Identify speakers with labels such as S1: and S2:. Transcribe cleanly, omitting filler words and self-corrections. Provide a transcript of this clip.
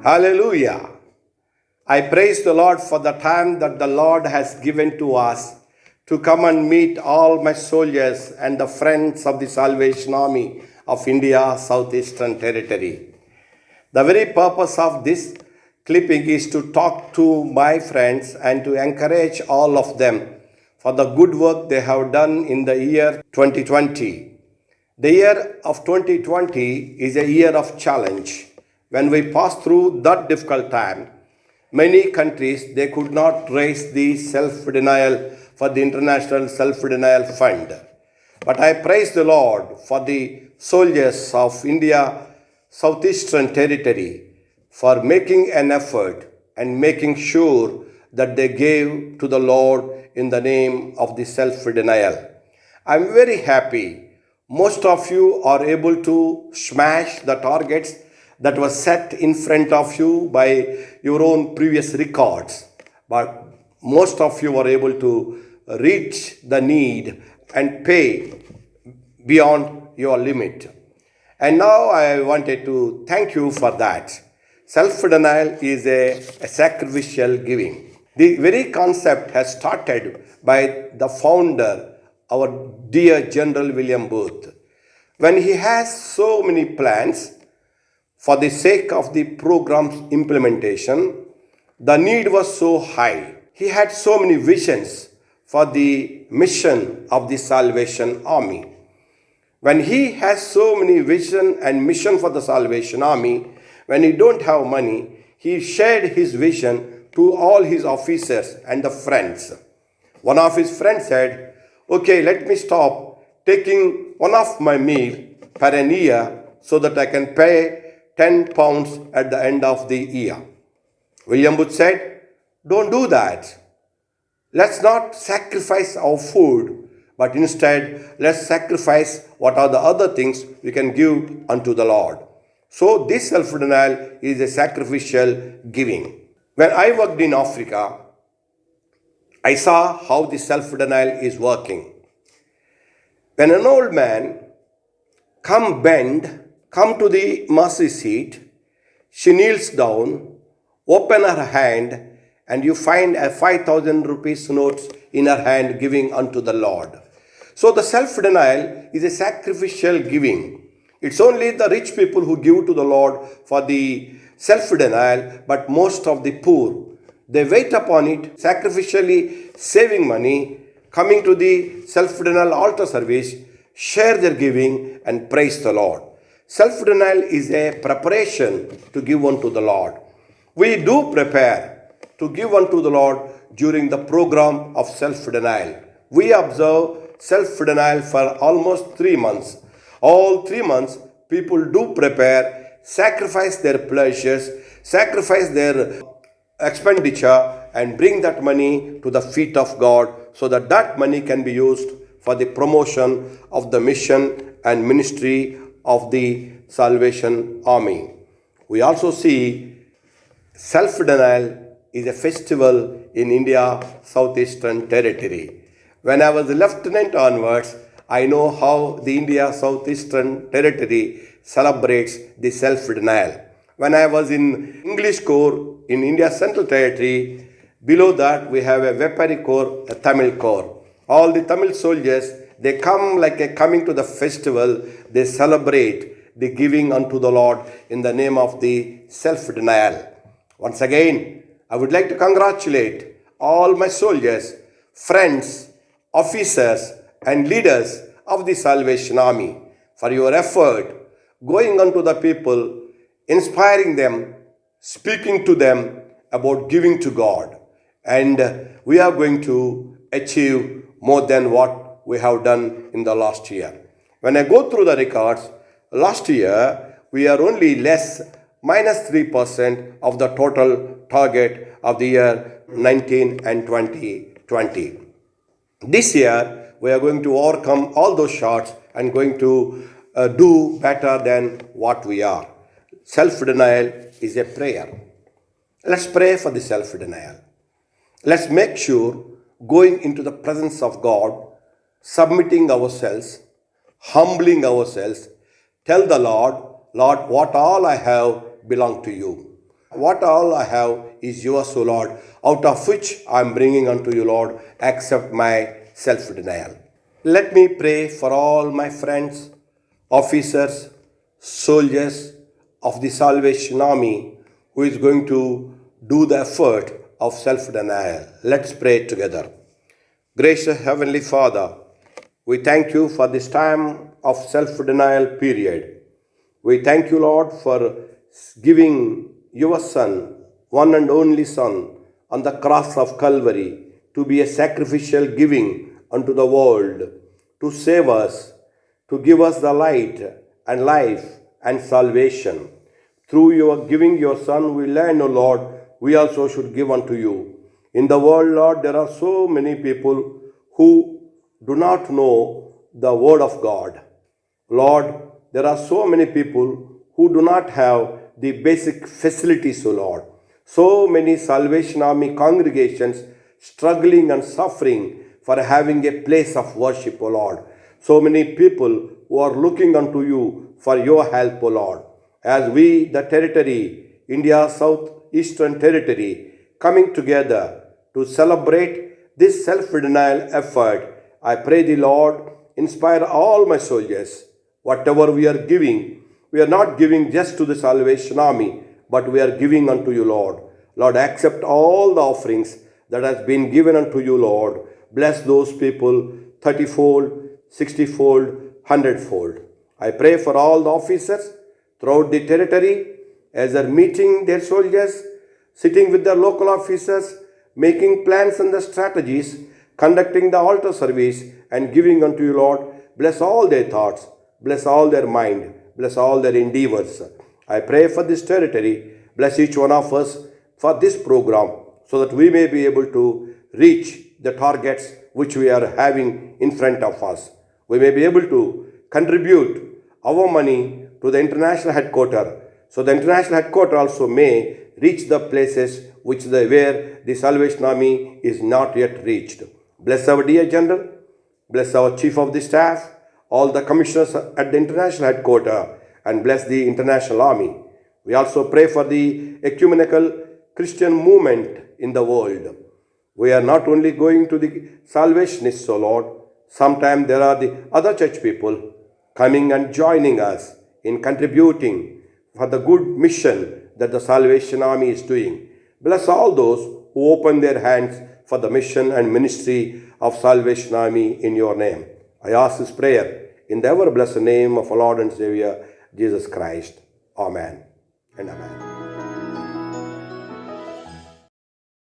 S1: Hallelujah. I praise the Lord for the time that the Lord has given to us to come and meet all my soldiers and the friends of the Salvation Army of India, Southeastern Territory. The very purpose of this clipping is to talk to my friends and to encourage all of them for the good work they have done in the year 2020. The year of 2020 is a year of challenge. When we pass through that difficult time, many countries they could not raise the self-denial for the International Self-Denial Fund. But I praise the Lord for the soldiers of India, Southeastern Territory, for making an effort and making sure that they gave to the Lord in the name of the self-denial. I'm very happy. Most of you are able to smash the targets that were set in front of you by your own previous records. But most of you are able to reach the need and pay beyond your limit. And now I wanted to thank you for that. Self-denial is a sacrificial giving. The very concept has started by the founder, our dear General William Booth. When he has so many plans, for the sake of the program's implementation, the need was so high. He had so many visions for the mission of the Salvation Army. When he has so many vision and mission for the Salvation Army, when he don't have money, he shared his vision to all his officers and the friends. One of his friends said, "Okay, let me stop taking one of my meal per an year so that I can pay 10 pounds at the end of the year." William Booth said, "Don't do that. Let's not sacrifice our food, but instead let's sacrifice what are the other things we can give unto the Lord." So this self-denial is a sacrificial giving. When I worked in Africa, I saw how the self-denial is working. When an old man come to the mercy seat, she kneels down, open her hand, and you find a 5,000 rupees note in her hand giving unto the Lord. So the self-denial is a sacrificial giving. It's only the rich people who give to the Lord for the self-denial, but most of the poor, they wait upon it, sacrificially saving money, coming to the self-denial altar service, share their giving and praise the Lord. Self-denial is a preparation to give unto the Lord. We do prepare to give unto the Lord during the program of self-denial. We observe self-denial for almost 3 months. All 3 months, people do prepare, sacrifice their pleasures, sacrifice their expenditure, and bring that money to the feet of God so that that money can be used for the promotion of the mission and ministry of the Salvation Army. We also see self-denial is a festival in India, Southeastern Territory. When I was a lieutenant onwards, I know how the India Southeastern Territory celebrates the self-denial. When I was in English Corps in India Central Territory, below that we have a Vepari Corps, a Tamil Corps. All the Tamil soldiers, they come like a coming to the festival, they celebrate the giving unto the Lord in the name of the self-denial. Once again, I would like to congratulate all my soldiers, friends, officers, and leaders of the Salvation Army for your effort going unto the people, inspiring them, speaking to them about giving to God. And we are going to achieve more than what we have done in the last year. When I go through the records, last year we are only less, -3% of the total target of the year 19 and 2020. This year, we are going to overcome all those shots and going to do better than what we are. Self-denial is a prayer. Let's pray for the self-denial. Let's make sure going into the presence of God, submitting ourselves, humbling ourselves, tell the Lord, "Lord, what all I have belong to you. what all I have is yours, O Lord, out of which I am bringing unto you, Lord. Accept my self-denial. Let me pray for all my friends, officers, soldiers of the Salvation Army who is going to do the effort of self-denial. Let's pray together. Gracious Heavenly Father, we thank you for this time of self-denial period. We thank you, Lord, for giving your Son, one and only Son, on the cross of Calvary to be a sacrificial giving unto the world, to save us, to give us the light and life and salvation. Through your giving your Son, we learn, O Lord, we also should give unto you. In the world, Lord, there are so many people who do not know the Word of God. Lord, there are so many people who do not have the basic facilities, O Lord. So many Salvation Army congregations struggling and suffering for having a place of worship, O Lord. So many people who are looking unto you for your help, O Lord. As we, the territory, India South Eastern Territory, coming together to celebrate this self-denial effort, I pray the Lord, inspire all my soldiers. Whatever we are giving, we are not giving just to the Salvation Army, but we are giving unto you, Lord. Lord, accept all the offerings that has been given unto you, Lord. Bless those people 30-fold, 60-fold, 100-fold. I pray for all the officers throughout the territory as they are meeting their soldiers, sitting with their local officers, making plans and the strategies, conducting the altar service and giving unto you, Lord. Bless all their thoughts, bless all their mind, bless all their endeavors. I pray for this territory. Bless each one of us for this program so that we may be able to reach the targets which we are having in front of us. We may be able to contribute our money to the international headquarters, so the international headquarters also may reach the places where the Salvation Army is not yet reached. Bless our dear General, bless our Chief of the Staff, all the commissioners at the international headquarters, and bless the international army. We also pray for the ecumenical Christian movement in the world. We are not only going to the Salvationists, O Lord. Sometimes there are the other church people coming and joining us in contributing for the good mission that the Salvation Army is doing. Bless all those who open their hands for the mission and ministry of Salvation Army in your name. I ask this prayer in the ever blessed name of our Lord and Savior, Jesus Christ. Amen and amen.